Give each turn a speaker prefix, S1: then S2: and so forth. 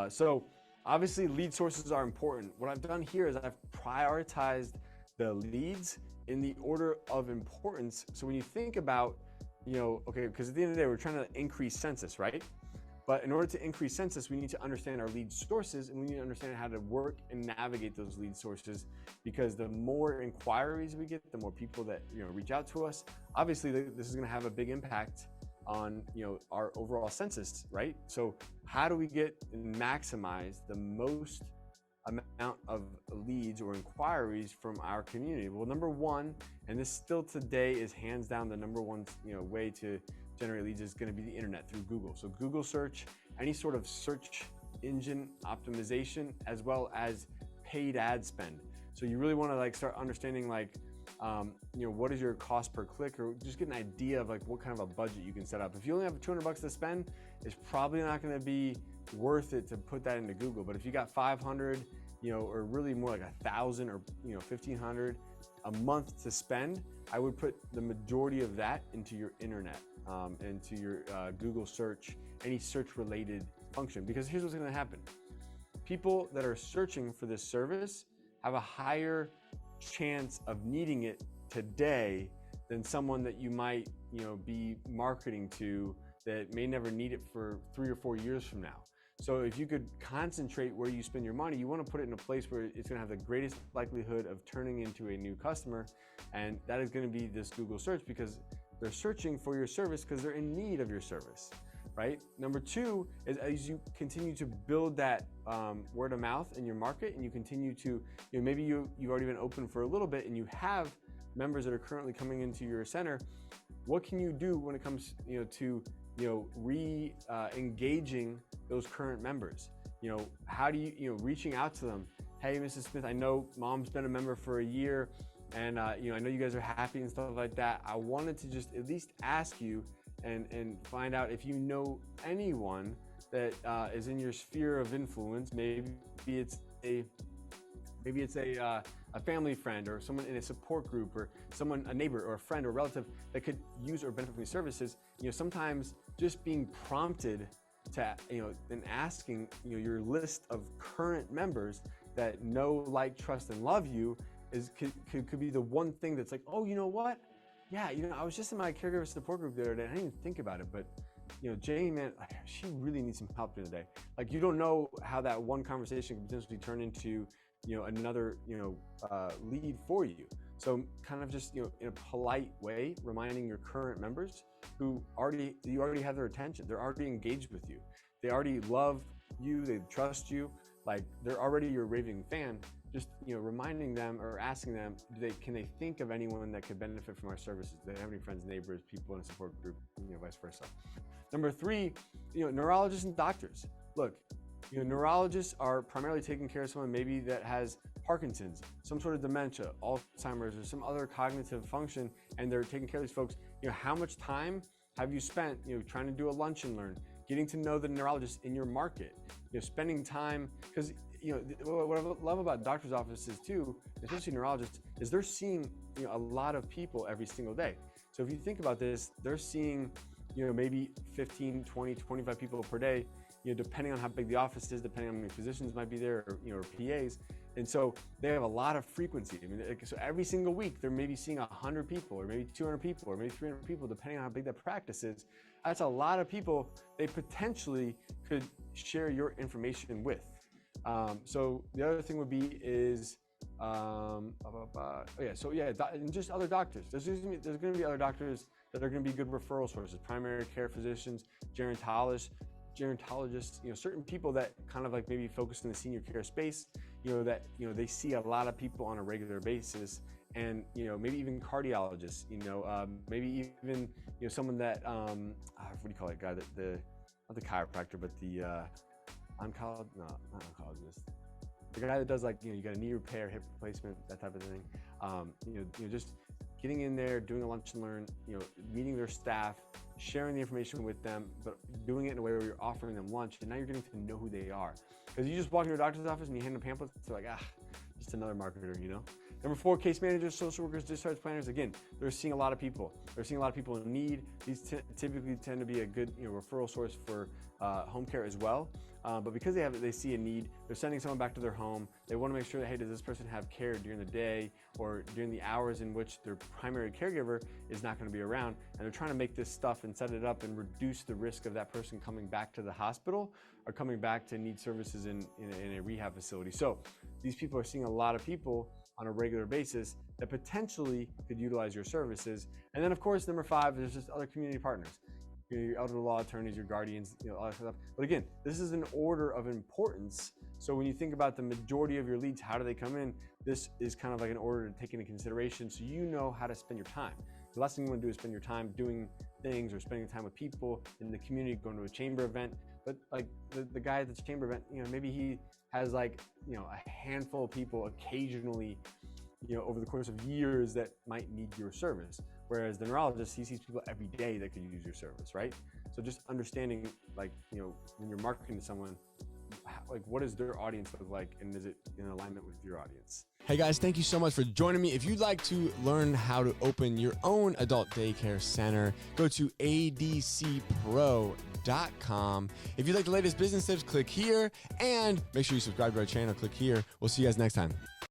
S1: So obviously lead sources are important. What I've done here is I've prioritized the leads in the order of importance. So when you think about, okay, because at the end of the day, we're trying to increase census, right? But in order to increase census, we need to understand our lead sources, and we need to understand how to work and navigate those lead sources, because the more inquiries we get, the more people that reach out to us. Obviously, this is going to have a big impact on our overall census, right? So how do we get and maximize the most amount of leads or inquiries from our community? Well, number one, and this still today is hands down the number one way to generate leads, is going to be the internet through Google. So Google search, any sort of search engine optimization, as well as paid ad spend. So you really want to start understanding what is your cost per click, or just get an idea of what kind of a budget you can set up. If you only have $200 to spend, it's probably not going to be worth it to put that into Google. But if you got 500, or really more like 1,000 or 1,500 a month to spend, I would put the majority of that into your internet, into your Google search, any search related function. Because here's what's going to happen. People that are searching for this service have a higher chance of needing it today than someone that you might be marketing to that may never need it for 3 or 4 years from now. So if you could concentrate where you spend your money, you want to put it in a place where it's going to have the greatest likelihood of turning into a new customer, and that is going to be this Google search, because they're searching for your service because they're in need of your service, right? Number two is, as you continue to build that word of mouth in your market, and you continue to, maybe you've already been open for a little bit and you have members that are currently coming into your center. What can you do when it comes to re-engaging those current members? How do you, reaching out to them? Hey, Mrs. Smith, I know mom's been a member for a year, and I know you guys are happy and stuff like that. I wanted to just at least ask you and find out if you know anyone that is in your sphere of influence. Maybe it's a family friend, or someone in a support group, or someone, a neighbor or a friend or relative that could use or benefit from these services. Sometimes just being prompted to, and asking, your list of current members that know, like, trust, and love you could be the one thing that's like, oh, you know what? Yeah, I was just in my caregiver support group the other day. I didn't even think about it, but Jane, man, she really needs some help today. You don't know how that one conversation could potentially turn into another lead for you. So kind of just in a polite way, reminding your current members who you already have their attention. They're already engaged with you. They already love you. They trust you. They're already your raving fan. Just reminding them or asking them, can they think of anyone that could benefit from our services? Do they have any friends, neighbors, people in a support group, vice versa. Number three, neurologists and doctors. Look, neurologists are primarily taking care of someone maybe that has Parkinson's, some sort of dementia, Alzheimer's, or some other cognitive function, and they're taking care of these folks. How much time have you spent, trying to do a lunch and learn, getting to know the neurologist in your market, spending time, because what I love about doctor's offices too, especially neurologists, is they're seeing a lot of people every single day. So if you think about this, they're seeing maybe 15, 20, 25 people per day, depending on how big the office is, depending on how many physicians might be there, or PAs. And so they have a lot of frequency. So every single week they're maybe seeing 100 people, or maybe 200 people, or maybe 300 people, depending on how big that practice is. That's a lot of people they potentially could share your information with. So the other thing would be is, and just other doctors. There's going to be other doctors that are going to be good referral sources, primary care physicians, gerontologists, certain people that kind of maybe focus in the senior care space, that, they see a lot of people on a regular basis, and, maybe even cardiologists, maybe even, someone that, what do you call it, guy that not the chiropractor, but the, not oncologist. The guy that does you got a knee repair, hip replacement, that type of thing. Just getting in there, doing a lunch and learn, meeting their staff, sharing the information with them, but doing it in a way where you're offering them lunch, and now you're getting to know who they are. Because you just walk into a doctor's office and you hand them pamphlets, they're like, just another marketer, Number four, case managers, social workers, discharge planners. Again, they're seeing a lot of people. They're seeing a lot of people in need. These typically tend to be a good referral source for home care as well. but because they see a need, they're sending someone back to their home. They want to make sure that, hey, does this person have care during the day or during the hours in which their primary caregiver is not going to be around? And they're trying to make this stuff and set it up and reduce the risk of that person coming back to the hospital or coming back to need services in a rehab facility. So these people are seeing a lot of people on a regular basis that potentially could utilize your services. And then of course, number 5, there's just other community partners. Your elder law attorneys, your guardians, all that stuff. But again, this is an order of importance. So when you think about the majority of your leads, how do they come in? This is kind of like an order to take into consideration so you know how to spend your time. The last thing you want to do is spend your time doing things or spending time with people in the community, going to a chamber event. But like the guy at the chamber event, maybe he has like, a handful of people occasionally, over the course of years that might need your service. Whereas the neurologist, he sees people every day that could use your service, right? So just understanding, like, when you're marketing to someone, like, what does their audience look like, and is it in alignment with your audience? Hey guys, thank you so much for joining me. If you'd like to learn how to open your own adult daycare center, go to adcpro.com. If you'd like the latest business tips, click here, and make sure you subscribe to our channel, click here. We'll see you guys next time.